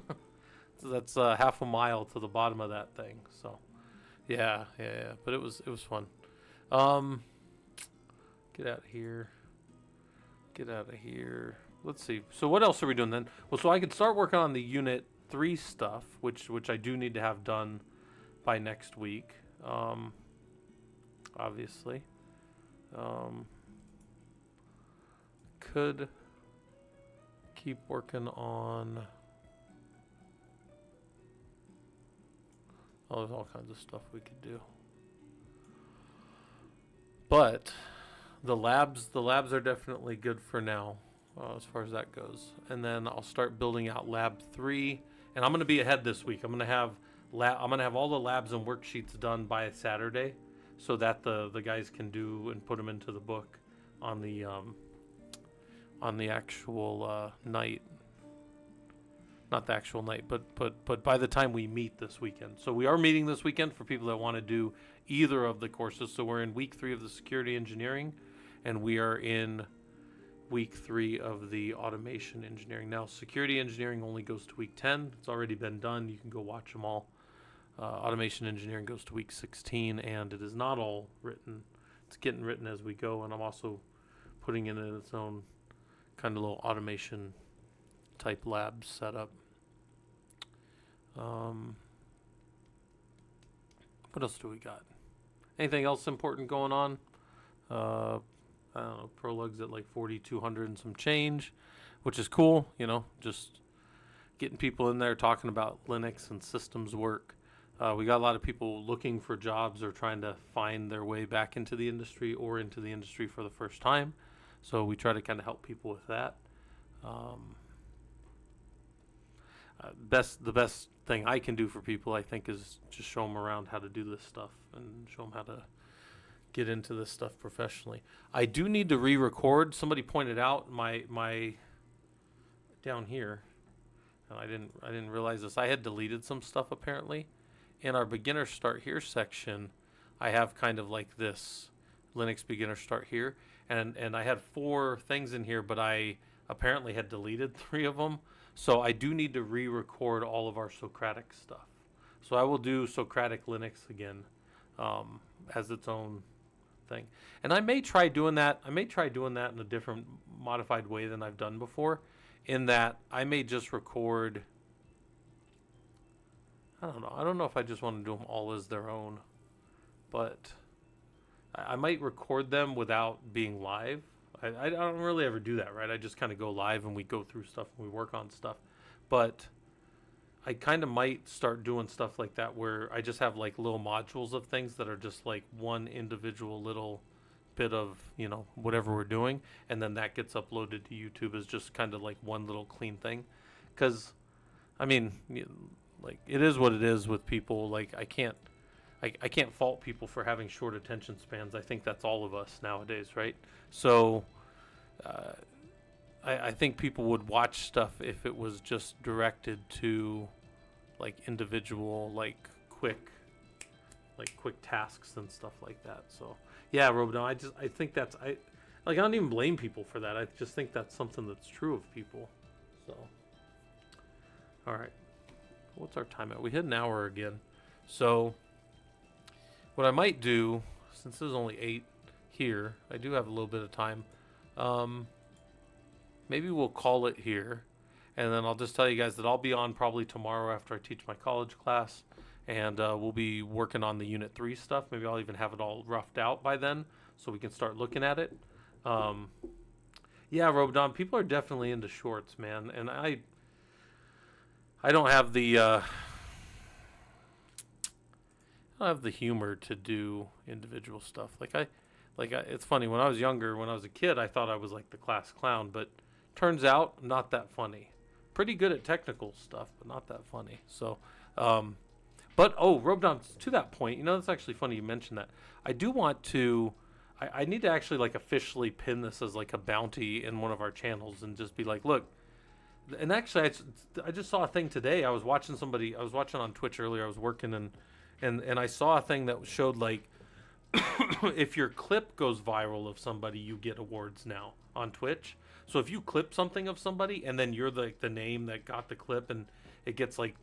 that's half a mile to the bottom of that thing. So yeah. But it was fun. Get out of here. Let's see. So what else are we doing then? Well, so I could start working on the Unit 3 stuff, which I do need to have done by next week. Obviously. Could keep working on... Oh, there's all kinds of stuff we could do. But the labs are definitely good for now, as far as that goes. And then I'll start building out Lab 3, and I'm going to be ahead this week. I'm going to have all the labs and worksheets done by Saturday, so that the guys can do and put them into the book on the actual night. Not the actual night, but by the time we meet this weekend. So we are meeting this weekend for people that want to do either of the courses. So we're in week 3 of the security engineering, and we are in week 3 of the automation engineering. Now, security engineering only goes to week 10. It's already been done. You can go watch them all. Automation engineering goes to week 16, and it is not all written. It's getting written as we go, and I'm also putting it in its own kind of little automation type lab setup. What else do we got? Anything else important going on? I don't know. ProLUG's at like 4,200 and some change, which is cool. Just getting people in there talking about Linux and systems work. We got a lot of people looking for jobs or trying to find their way back into the industry or into the industry for the first time. So we try to kind of help people with that. The best thing I can do for people, I think, is just show them around how to do this stuff and show them how to get into this stuff professionally. I do need to re-record. Somebody pointed out my down here, and I didn't realize this. I had deleted some stuff apparently. In our beginner start here section, I have kind of like this Linux beginner start here, and I had 4 things in here, but I apparently had deleted 3 of them. So I do need to re-record all of our Socratic stuff. So I will do Socratic Linux again as its own thing. And I may try doing that. in a different modified way than I've done before, in that I may just record... I don't know. I don't know if I just want to do them all as their own. But I might record them without being live. I don't really ever do that, right? I just kind of go live and we go through stuff and we work on stuff. But I kind of might start doing stuff like that where I just have like little modules of things that are just like one individual little bit of, whatever we're doing. And then that gets uploaded to YouTube as just kind of like one little clean thing. Because, I mean, like, it is what it is with people. Like, I can't fault people for having short attention spans. I think that's all of us nowadays, right? So I think people would watch stuff if it was just directed to like individual, like quick tasks and stuff like that. So yeah, Robodon, I think that's I don't even blame people for that. I just think that's something that's true of people. So all right, what's our time at? We hit an hour again. So what I might do, since there's only 8 here, I do have a little bit of time. Maybe we'll call it here, and then I'll just tell you guys that I'll be on probably tomorrow after I teach my college class, and we'll be working on the Unit 3 stuff. Maybe I'll even have it all roughed out by then, so we can start looking at it. Yeah, Robodon, people are definitely into shorts, man, and I don't have the humor to do individual stuff. Like Like, it's funny, when I was younger, when I was a kid, I thought I was like the class clown, but turns out not that funny. Pretty good at technical stuff, but not that funny. So, but Robodom, to that point, you know, it's actually funny you mentioned that. I do want to, I need to actually like officially pin this as like a bounty in one of our channels and just be like, look. And actually, I just saw a thing today. I was watching on Twitch earlier. I was working and I saw a thing that showed like, if your clip goes viral of somebody, you get awards now on Twitch. So if you clip something of somebody and then you're the name that got the clip and it gets like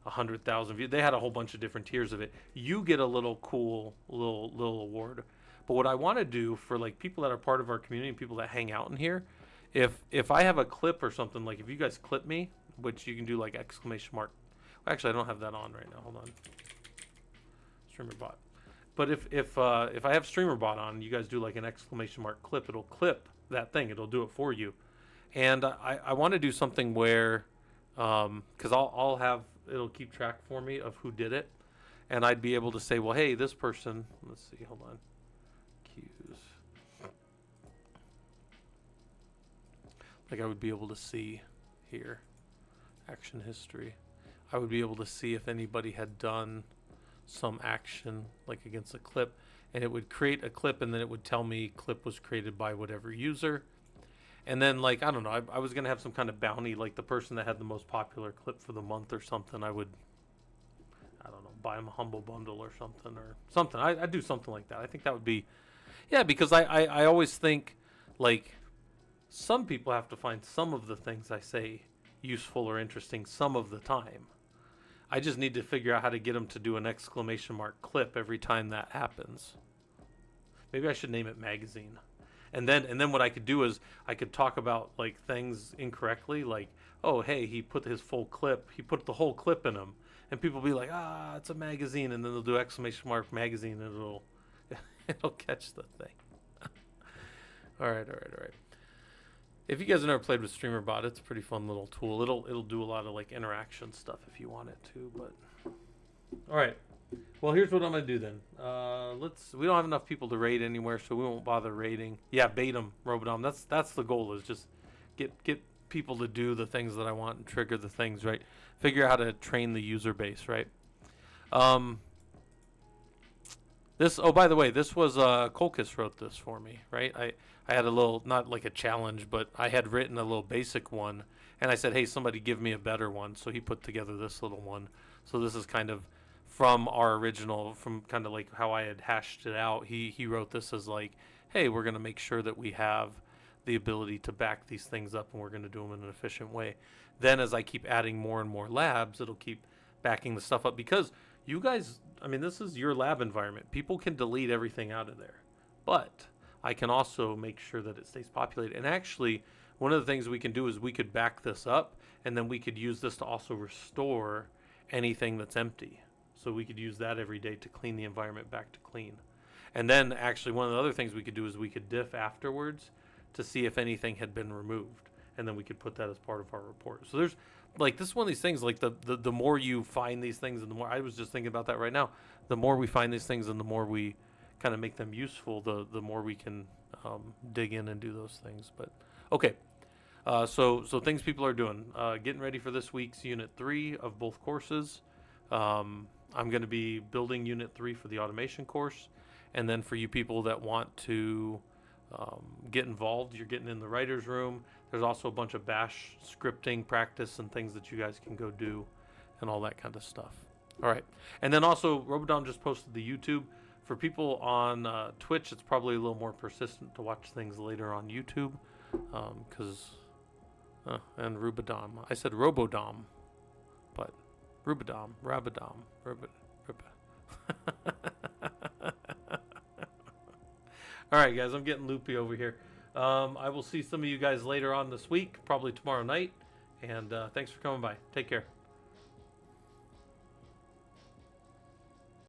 100,000 views, they had a whole bunch of different tiers of it. You get a little cool little award. But what I want to do for like people that are part of our community and people that hang out in here, if I have a clip or something, like if you guys clip me, which you can do like exclamation mark. Actually, I don't have that on right now. Hold on. Streamer bot. But if I have StreamerBot on, you guys do like an exclamation mark clip, it'll clip that thing. It'll do it for you. And I want to do something where, because I'll have, it'll keep track for me of who did it. And I'd be able to say, well, hey, this person, let's see, hold on. Cues. Like I would be able to see here, action history. I would be able to see if anybody had done some action like against a clip, and it would create a clip and then it would tell me clip was created by whatever user. And then like I don't know, I was gonna have some kind of bounty, like the person that had the most popular clip for the month or something, I don't know, buy them a humble bundle or something. I'd do something like that. I think that would be, yeah, because I always think like some people have to find some of the things I say useful or interesting some of the time. I just need to figure out how to get them to do an exclamation mark clip every time that happens. Maybe I should name it magazine. And then what I could do is I could talk about like things incorrectly, like, oh hey, he put the whole clip in him, and people will be like, it's a magazine, and then they'll do exclamation mark magazine, and it'll catch the thing. All right. If you guys have never played with StreamerBot, it's a pretty fun little tool. It'll do a lot of like interaction stuff if you want it to. But all right, well here's what I'm gonna do then. We don't have enough people to raid anywhere, so we won't bother raiding. Yeah, bait them, Robodom. That's the goal, is just get people to do the things that I want and trigger the things, right? Figure out how to train the user base, right? By the way, this was Colchis wrote this for me, right? I had a little, not like a challenge, but I had written a little basic one, and I said, hey, somebody give me a better one. So he put together this little one. So this is kind of from our original, from kind of like how I had hashed it out. He wrote this as like, hey, we're going to make sure that we have the ability to back these things up, and we're going to do them in an efficient way. Then as I keep adding more and more labs, it'll keep backing the stuff up, because you guys, I mean, this is your lab environment. People can delete everything out of there, but I can also make sure that it stays populated. And actually, one of the things we can do is we could back this up, and then we could use this to also restore anything that's empty. So we could use that every day to clean the environment back to clean. And then actually one of the other things we could do is we could diff afterwards to see if anything had been removed. And then we could put that as part of our report. So there's like, this is one of these things, like the more you find these things, and the more, I was just thinking about that right now, the more we find these things and the more we kind of make them useful, the more we can dig in and do those things. But okay, so things people are doing, getting ready for this week's Unit 3 of both courses. I'm going to be building Unit 3 for the automation course, and then for you people that want to get involved, you're getting in the writer's room. There's also a bunch of bash scripting practice and things that you guys can go do and all that kind of stuff. All right, and then also Robodom just posted the YouTube. For people on Twitch, it's probably a little more persistent to watch things later on YouTube, and Rubodom. I said Robodom, but Rubodom, Rabadom, All right, guys, I'm getting loopy over here. I will see some of you guys later on this week, probably tomorrow night, and thanks for coming by. Take care.